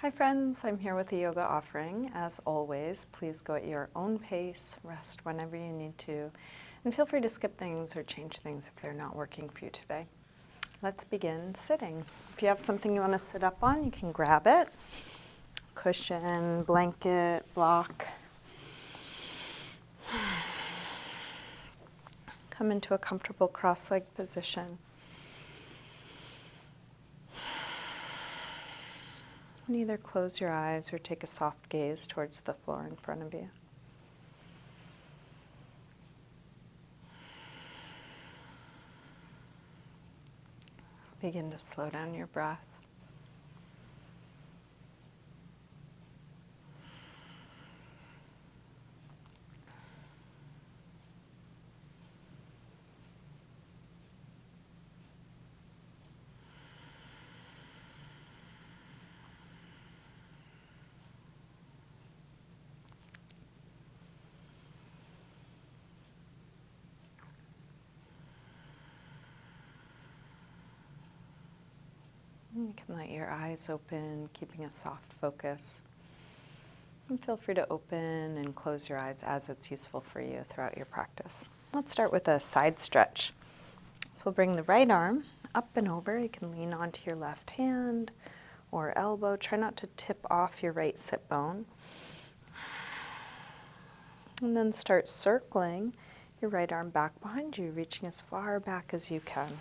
Hi friends, I'm here with a yoga offering. As always, please go at your own pace, rest whenever you need to, and feel free to skip things or change things if they're not working for you today. Let's begin sitting. If you have something you want to sit up on, you can grab it. Cushion, blanket, block. Come into a comfortable cross-legged position. And either close your eyes or take a soft gaze towards the floor in front of you. Begin to slow down your breath. You can let your eyes open, keeping a soft focus. And feel free to open and close your eyes as it's useful for you throughout your practice. Let's start with a side stretch. So we'll bring the right arm up and over. You can lean onto your left hand or elbow. Try not to tip off your right sit bone. And then start circling your right arm back behind you, reaching as far back as you can.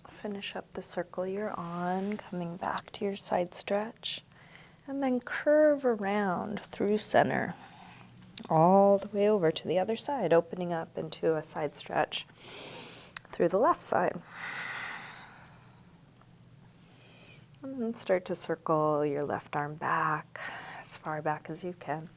Finish up the circle you're on, coming back to your side stretch, and then curve around through center, all the way over to the other side, opening up into a side stretch through the left side. And then start to circle your left arm back, as far back as you can.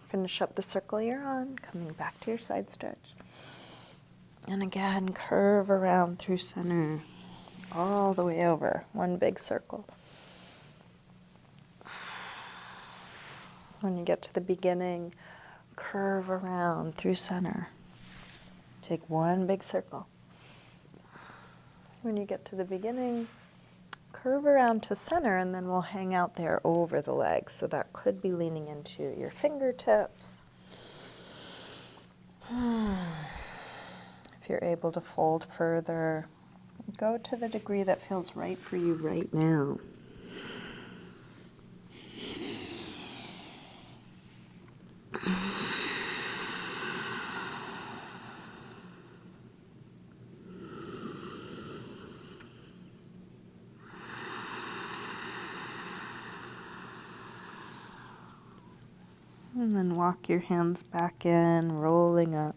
Finish up the circle you're on, coming back to your side stretch. And again, curve around through center, all the way over, one big circle. When you get to the beginning, curve around through center. Take one big circle. When you get to the beginning, curve around to center, and then we'll hang out there over the legs. So that could be leaning into your fingertips. If you're able to fold further, go to the degree that feels right for you right now. And then walk your hands back in, rolling up.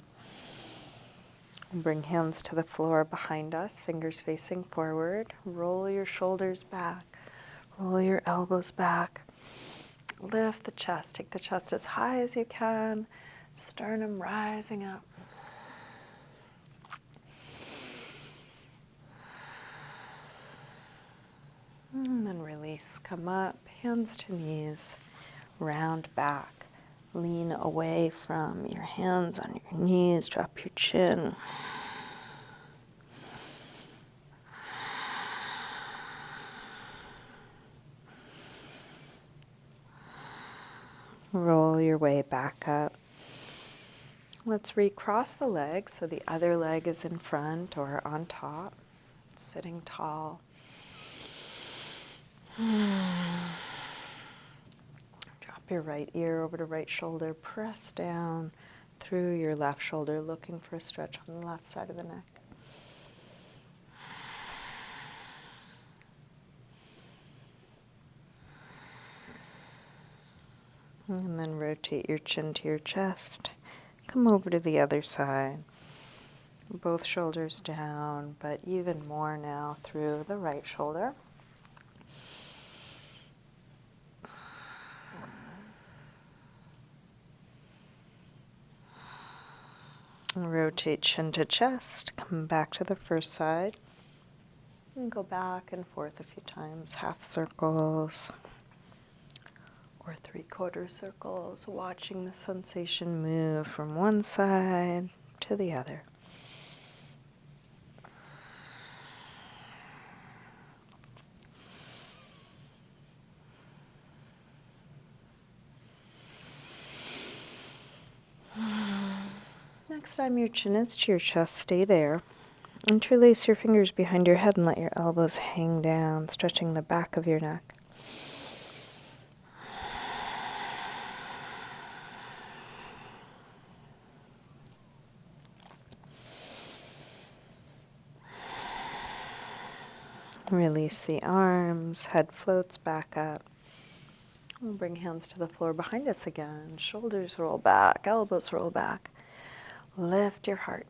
Bring hands to the floor behind us, fingers facing forward. Roll your shoulders back. Roll your elbows back. Lift the chest. Take the chest as high as you can. Sternum rising up. And then release. Come up, hands to knees. Round back. Lean away from your hands on your knees. Drop your chin. Roll your way back up. Let's recross the legs so the other leg is in front or on top. Sitting tall. Drop your right ear over to right shoulder. Press down through your left shoulder, looking for a stretch on the left side of the neck. And then rotate your chin to your chest. Come over to the other side. Both shoulders down, but even more now through the right shoulder. Rotate chin to chest, come back to the first side, and go back and forth a few times, half circles or 3/4 circles, watching the sensation move from one side to the other. Next time your chin is to your chest, stay there. Interlace your fingers behind your head and let your elbows hang down, stretching the back of your neck. Release the arms, head floats back up. We'll bring hands to the floor behind us again. Shoulders roll back, elbows roll back. Lift your heart.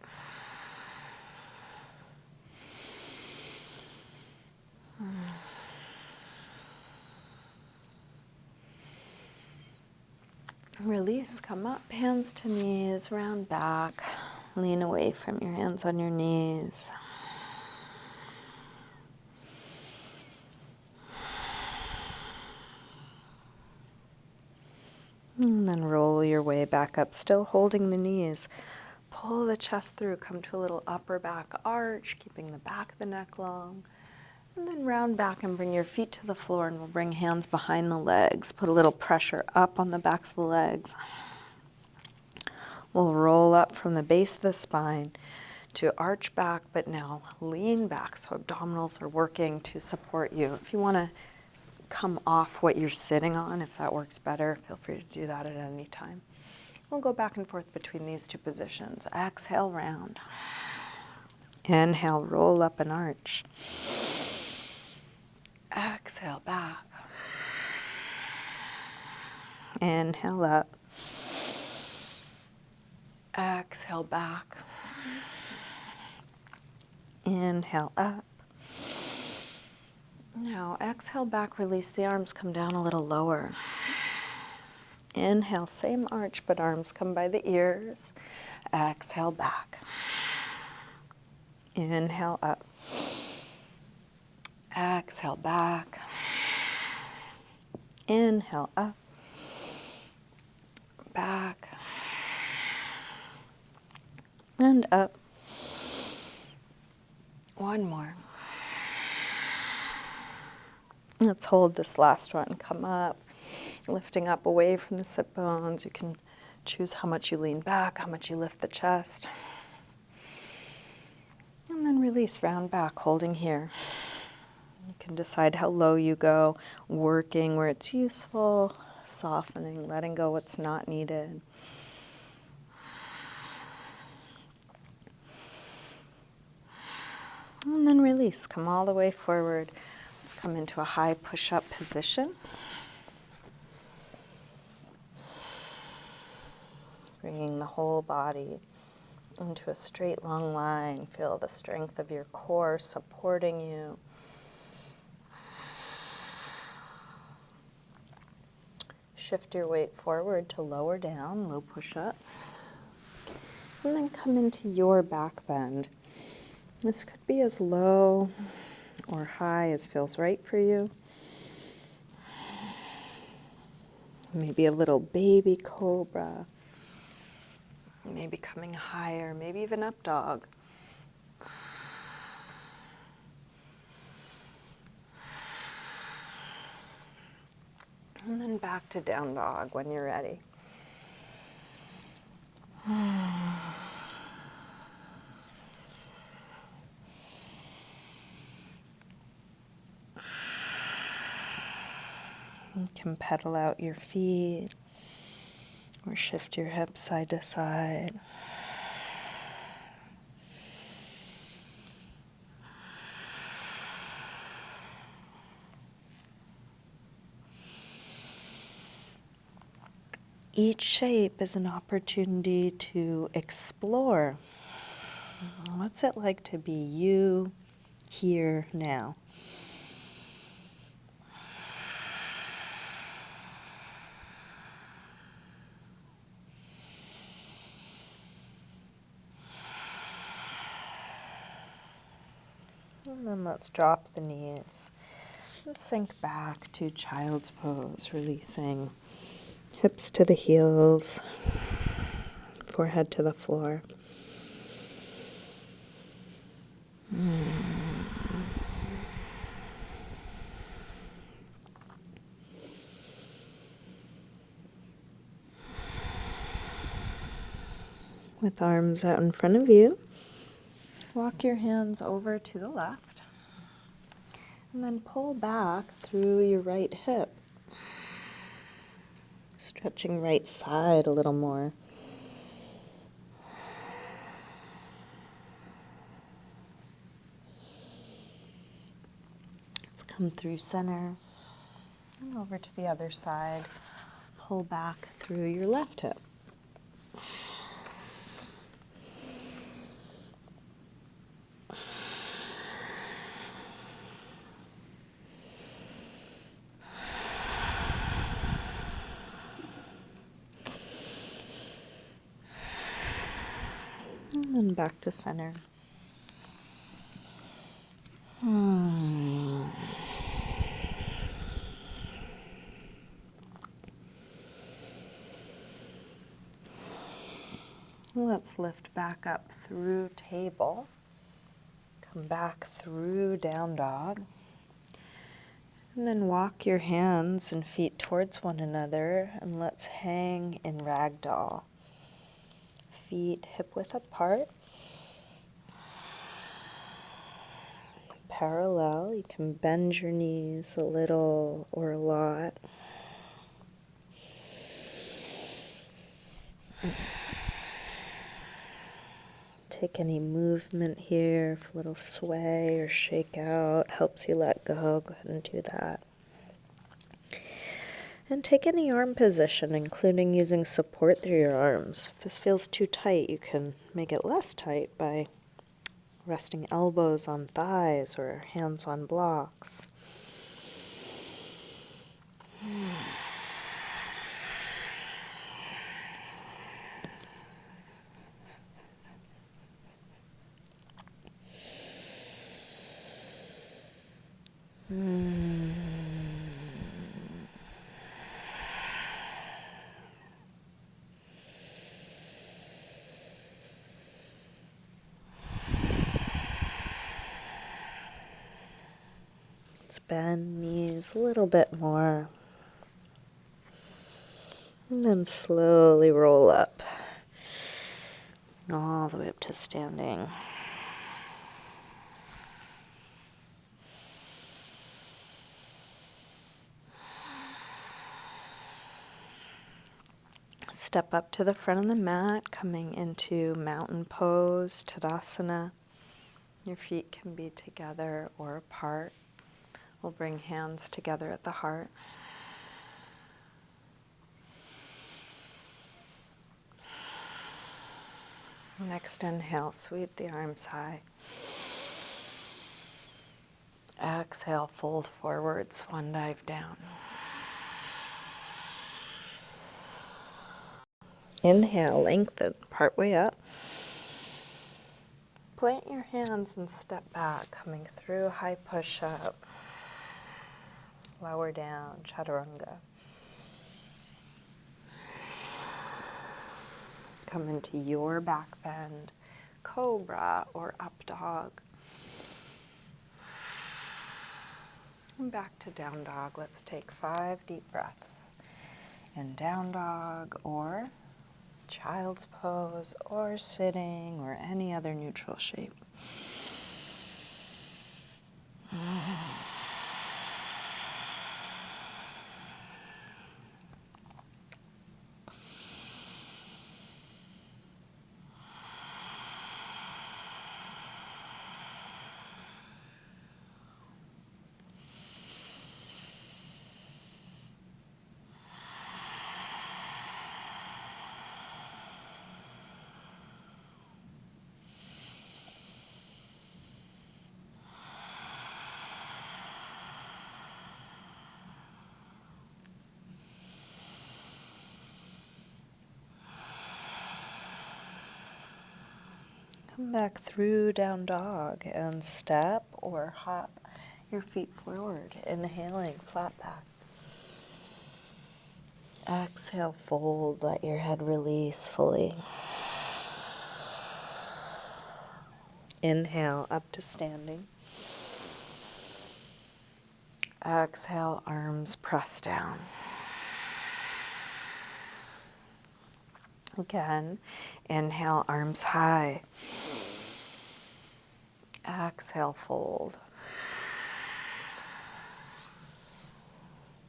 Release, come up, hands to knees, round back. Lean away from your hands on your knees. And then roll your way back up, still holding the knees. Pull the chest through, come to a little upper back arch, keeping the back of the neck long. And then round back and bring your feet to the floor, and we'll bring hands behind the legs. Put a little pressure up on the backs of the legs. We'll roll up from the base of the spine to arch back, but now lean back, so abdominals are working to support you. If you want to come off what you're sitting on, if that works better, feel free to do that at any time. We'll go back and forth between these two positions. Exhale, round. Inhale, roll up and arch. Exhale, back. Inhale, up. Exhale, back. Inhale, up. Now, exhale back, release the arms, come down a little lower. Inhale, same arch, but arms come by the ears. Exhale, back. Inhale, up. Exhale, back. Inhale, up. Back. And up. One more. Let's hold this last one. Come up, lifting up away from the sit bones. You can choose how much you lean back, how much you lift the chest. And then release, round back, holding here. You can decide how low you go, working where it's useful, softening, letting go what's not needed. And then release, come all the way forward. Let's come into a high push-up position. Bringing the whole body into a straight, long line. Feel the strength of your core supporting you. Shift your weight forward to lower down, low push-up. And then come into your back bend. This could be as low or high as feels right for you. Maybe a little baby cobra. Maybe coming higher, maybe even up dog. And then back to down dog when you're ready. You can pedal out your feet or shift your hips side to side. Each shape is an opportunity to explore. What's it like to be you here now? And then let's drop the knees and sink back to child's pose, releasing hips to the heels, forehead to the floor. With arms out in front of you, walk your hands over to the left, and then pull back through your right hip, stretching right side a little more. Let's come through center and over to the other side. Pull back through your left hip. And then back to center. Let's lift back up through table. Come back through down dog. And then walk your hands and feet towards one another, and let's hang in ragdoll. Feet hip width apart. Parallel. You can bend your knees a little or a lot. Take any movement here, if a little sway or shake out helps you let go ahead and do that. And take any arm position, including using support through your arms. If this feels too tight, you can make it less tight by resting elbows on thighs or hands on blocks. Let's bend knees a little bit more. And then slowly roll up. All the way up to standing. Step up to the front of the mat, coming into mountain pose, Tadasana. Your feet can be together or apart. We'll bring hands together at the heart. Next inhale, sweep the arms high. Exhale, fold forward, swan dive down. Inhale, lengthen, partway up. Plant your hands and step back, coming through high push-up. Lower down, chaturanga. Come into your back bend, cobra or up dog. And back to down dog. Let's take 5 deep breaths. In down dog or child's pose or sitting or any other neutral shape. Come back through down dog and step or hop your feet forward, inhaling, flat back. Exhale, fold, let your head release fully. Inhale, up to standing. Exhale, arms press down. Again, inhale, arms high. Exhale, fold.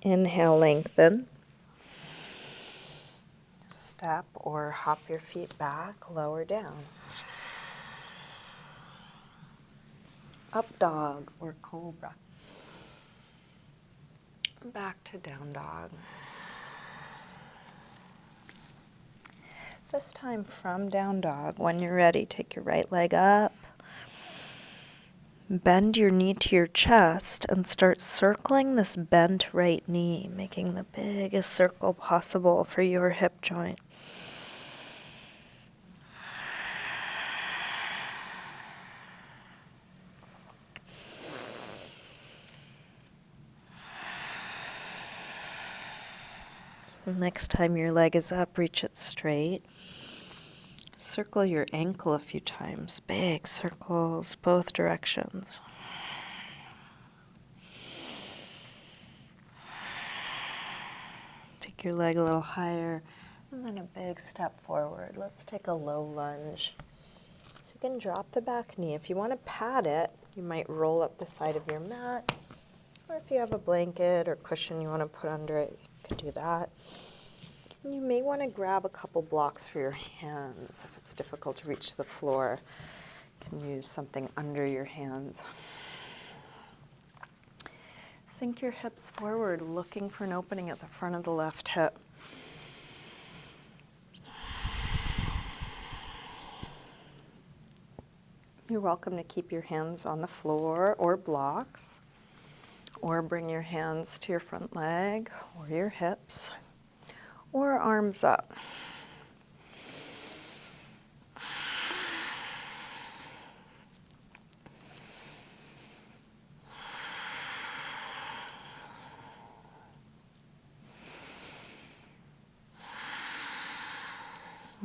Inhale, lengthen. Step or hop your feet back, lower down. Up dog or cobra. Back to down dog. This time from down dog, when you're ready, take your right leg up. Bend your knee to your chest and start circling this bent right knee, making the biggest circle possible for your hip joint. Next time your leg is up, reach it straight. Circle your ankle a few times, big circles, both directions. Take your leg a little higher, and then a big step forward. Let's take a low lunge. So you can drop the back knee. If you want to pad it, you might roll up the side of your mat, or if you have a blanket or cushion you want to put under it, you could do that. And you may want to grab a couple blocks for your hands. If it's difficult to reach the floor, you can use something under your hands. Sink your hips forward, looking for an opening at the front of the left hip. You're welcome to keep your hands on the floor or blocks, or bring your hands to your front leg or your hips, or arms up.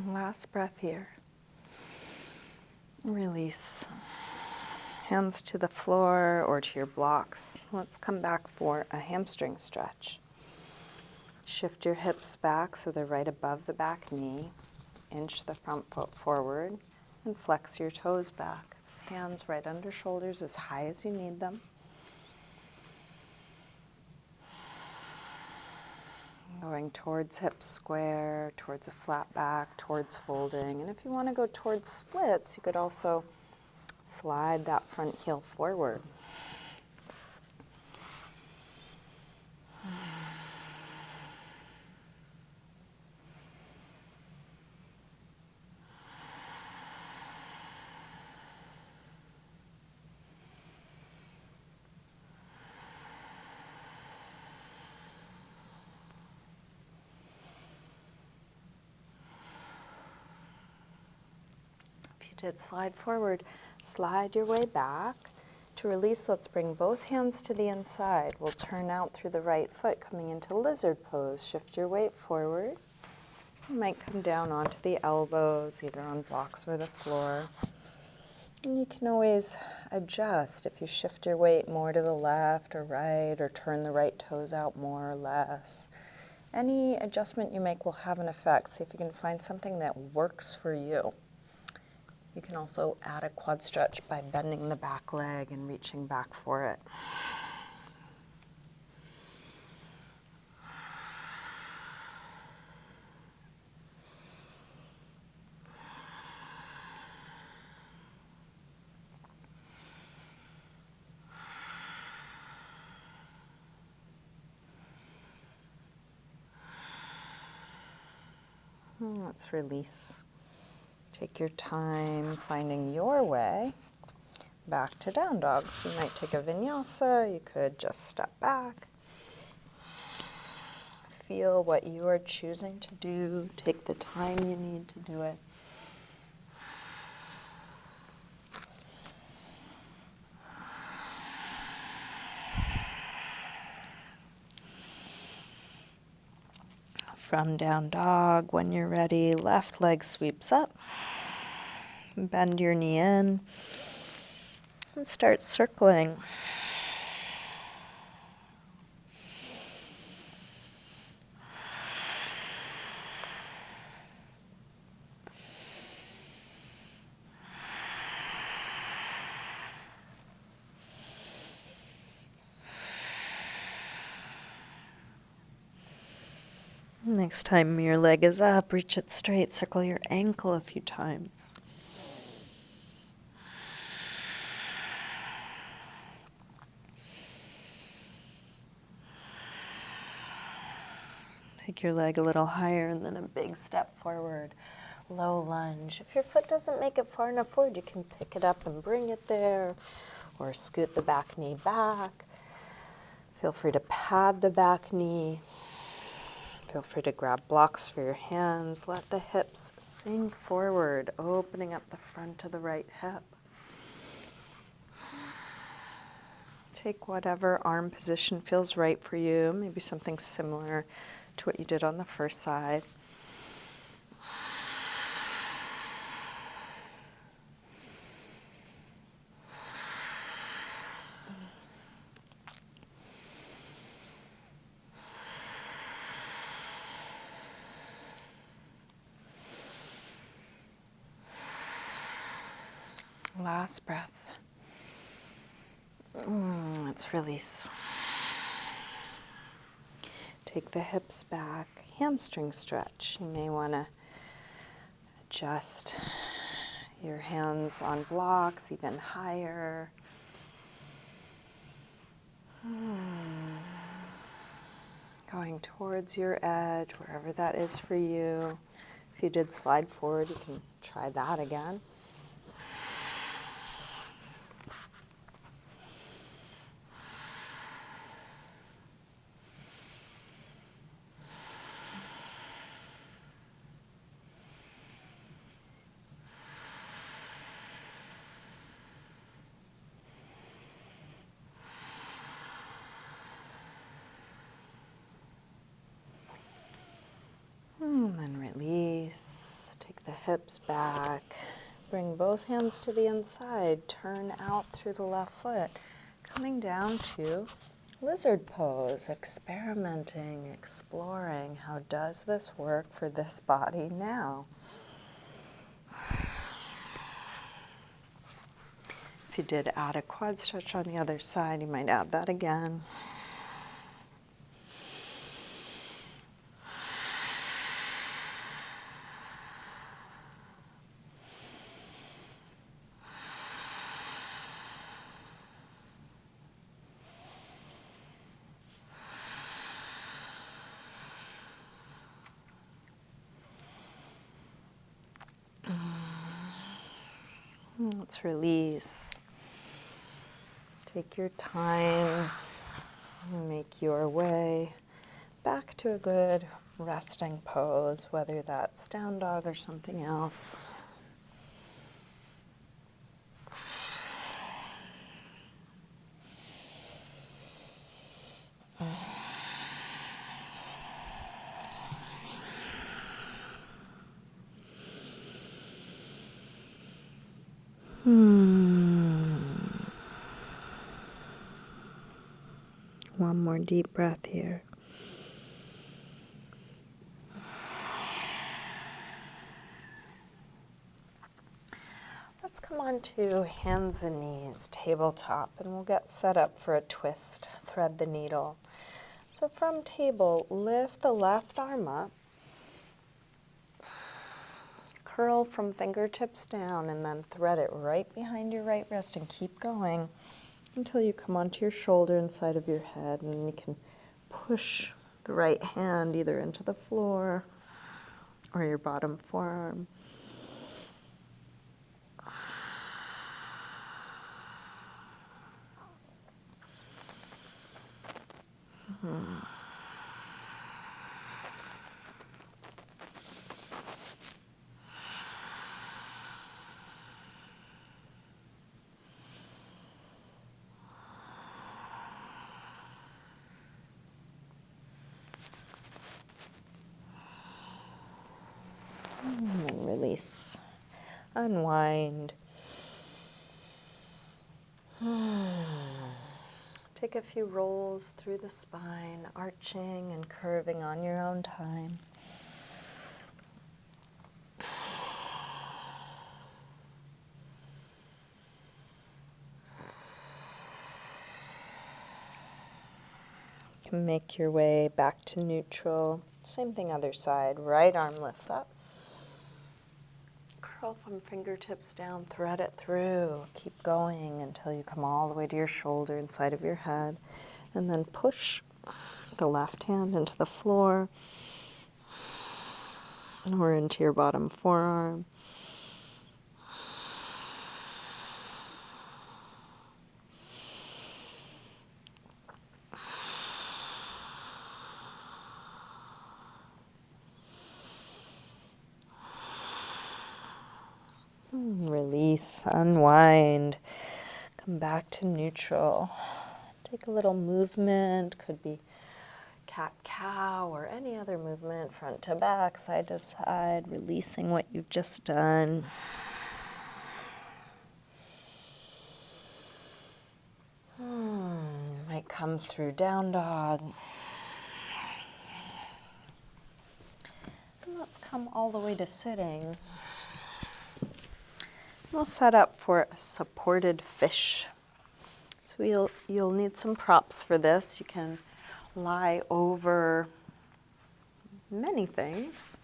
Last breath here. Release. Hands to the floor or to your blocks. Let's come back for a hamstring stretch. Shift your hips back so they're right above the back knee. Inch the front foot forward and flex your toes back. Hands right under shoulders as high as you need them. Going towards hips square, towards a flat back, towards folding. And if you want to go towards splits, you could also slide that front heel forward. Did slide forward, slide your way back. To release, let's bring both hands to the inside. We'll turn out through the right foot, coming into lizard pose. Shift your weight forward. You might come down onto the elbows, either on blocks or the floor. And you can always adjust if you shift your weight more to the left or right, or turn the right toes out more or less. Any adjustment you make will have an effect. See if you can find something that works for you. You can also add a quad stretch by bending the back leg and reaching back for it. Let's release. Take your time finding your way back to down dog. So you might take a vinyasa, you could just step back. Feel what you are choosing to do. Take the time you need to do it. From down dog, when you're ready, left leg sweeps up. Bend your knee in and start circling. Next time your leg is up, reach it straight, circle your ankle a few times. Take your leg a little higher and then a big step forward. Low lunge. If your foot doesn't make it far enough forward, you can pick it up and bring it there, or scoot the back knee back. Feel free to pad the back knee. Feel free to grab blocks for your hands. Let the hips sink forward, opening up the front of the right hip. Take whatever arm position feels right for you, maybe something similar to what you did on the first side. Last breath. Let's release. Take the hips back. Hamstring stretch. You may want to adjust your hands on blocks even higher. Going towards your edge, wherever that is for you. If you did slide forward, you can try that again. And then release, take the hips back, bring both hands to the inside, turn out through the left foot, coming down to lizard pose, experimenting, exploring. How does this work for this body now? If you did add a quad stretch on the other side, you might add that again. Let's release. Take your time and make your way back to a good resting pose, whether that's down dog or something else. One more deep breath here. Let's come on to hands and knees, tabletop, and we'll get set up for a twist. Thread the needle. So from table, lift the left arm up, curl from fingertips down, and then thread it right behind your right wrist and keep going until you come onto your shoulder and side of your head, and then you can push the right hand either into the floor or your bottom forearm. release, unwind. Take a few rolls through the spine, arching and curving on your own time. You can make your way back to neutral. Same thing other side. Right arm lifts up. Curl from fingertips down, thread it through. Keep going until you come all the way to your shoulder, inside of your head. And then push the left hand into the floor or into your bottom forearm. Release, unwind, come back to neutral. Take a little movement, could be cat-cow or any other movement, front to back, side to side, releasing what you've just done. Might come through down dog. And let's come all the way to sitting. We'll set up for a supported fish. So you'll need some props for this. You can lie over many things.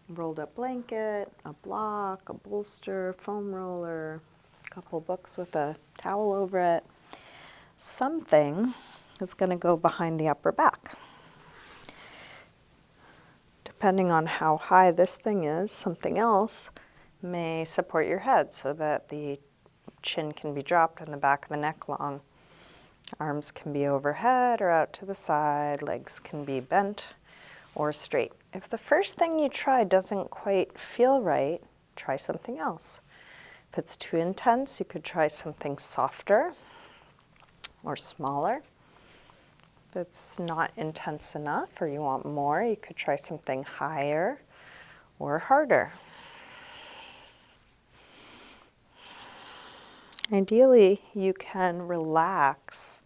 Rolled up blanket, a block, a bolster, foam roller, a couple books with a towel over it. Something is going to go behind the upper back. Depending on how high this thing is, something else may support your head so that the chin can be dropped and the back of the neck long. Arms can be overhead or out to the side. Legs can be bent or straight. If the first thing you try doesn't quite feel right, try something else. If it's too intense, you could try something softer or smaller. If it's not intense enough or you want more, you could try something higher or harder. Ideally, you can relax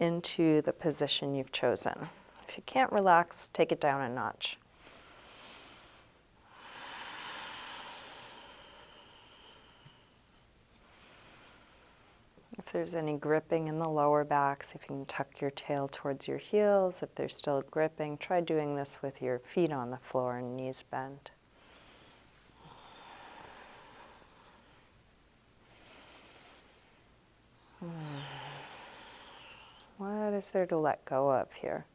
into the position you've chosen. If you can't relax, take it down a notch. If there's any gripping in the lower back, see if you can tuck your tail towards your heels. If there's still gripping, try doing this with your feet on the floor and knees bent. What is there to let go of here?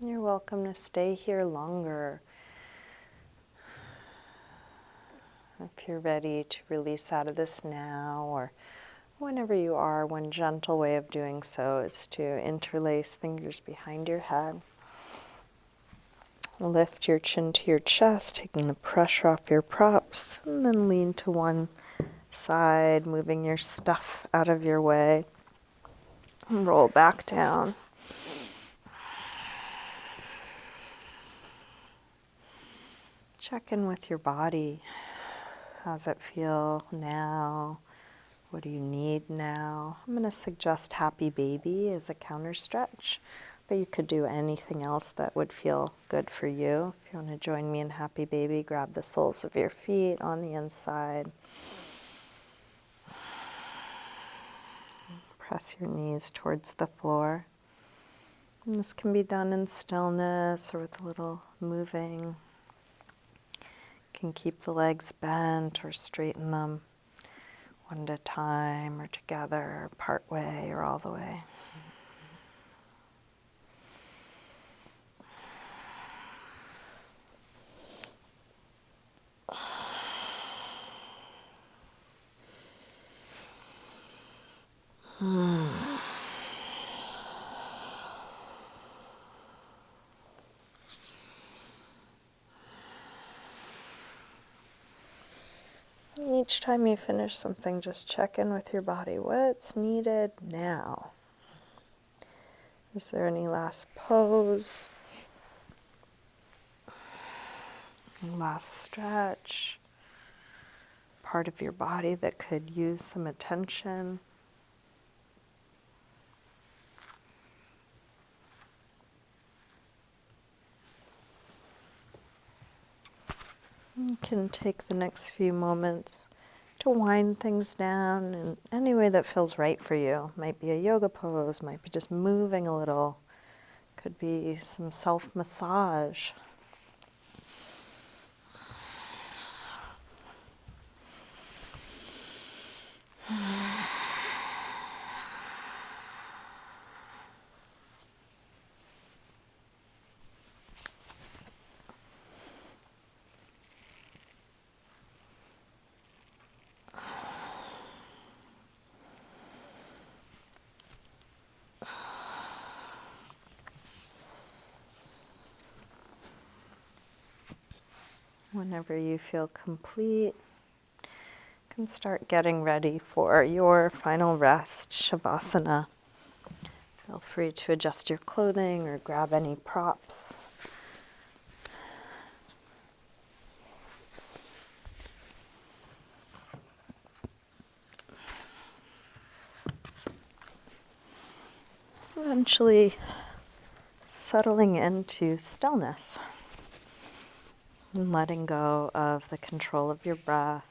You're welcome to stay here longer. If you're ready to release out of this now, or whenever you are, one gentle way of doing so is to interlace fingers behind your head. Lift your chin to your chest, taking the pressure off your props, and then lean to one side, moving your stuff out of your way. And roll back down. Check in with your body. How's it feel now? What do you need now? I'm going to suggest Happy Baby as a counter stretch, but you could do anything else that would feel good for you. If you want to join me in Happy Baby, grab the soles of your feet on the inside. Press your knees towards the floor. And this can be done in stillness or with a little moving. Can keep the legs bent or straighten them one at a time or together, part way or all the way. Each time you finish something, just check in with your body. What's needed now? Is there any last pose? Last stretch? Part of your body that could use some attention? You can take the next few moments to wind things down in any way that feels right for you. Might be a yoga pose, might be just moving a little. Could be some self-massage. Whenever you feel complete, you can start getting ready for your final rest, Shavasana. Feel free to adjust your clothing or grab any props. Eventually settling into stillness and letting go of the control of your breath.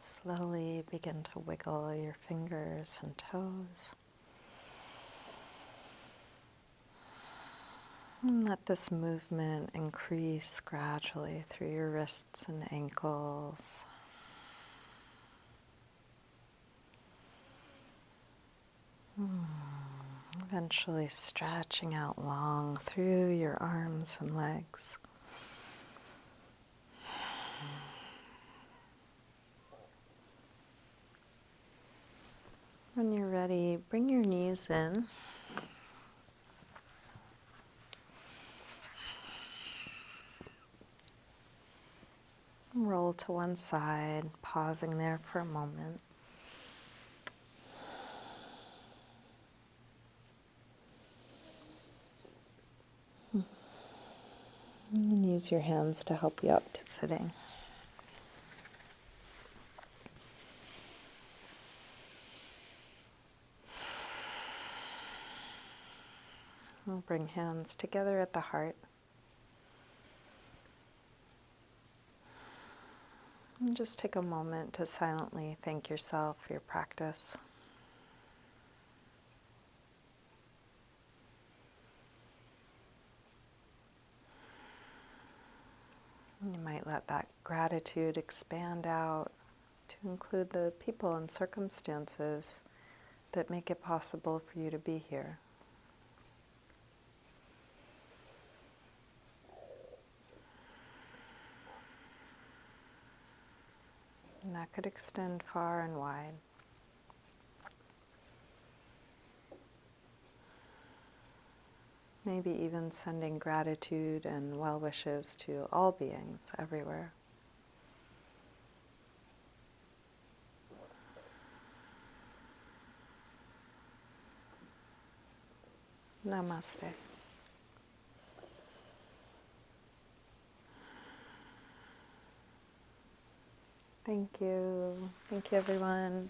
Slowly begin to wiggle your fingers and toes. And let this movement increase gradually through your wrists and ankles. Eventually stretching out long through your arms and legs. When you're ready, bring your knees in. Roll to one side, pausing there for a moment. And use your hands to help you up to sitting. We'll bring hands together at the heart. And just take a moment to silently thank yourself for your practice. You might let that gratitude expand out to include the people and circumstances that make it possible for you to be here. And that could extend far and wide. Maybe even sending gratitude and well wishes to all beings everywhere. Namaste. Thank you. Thank you, everyone.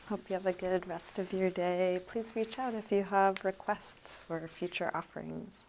Hope you have a good rest of your day. Please reach out if you have requests for future offerings.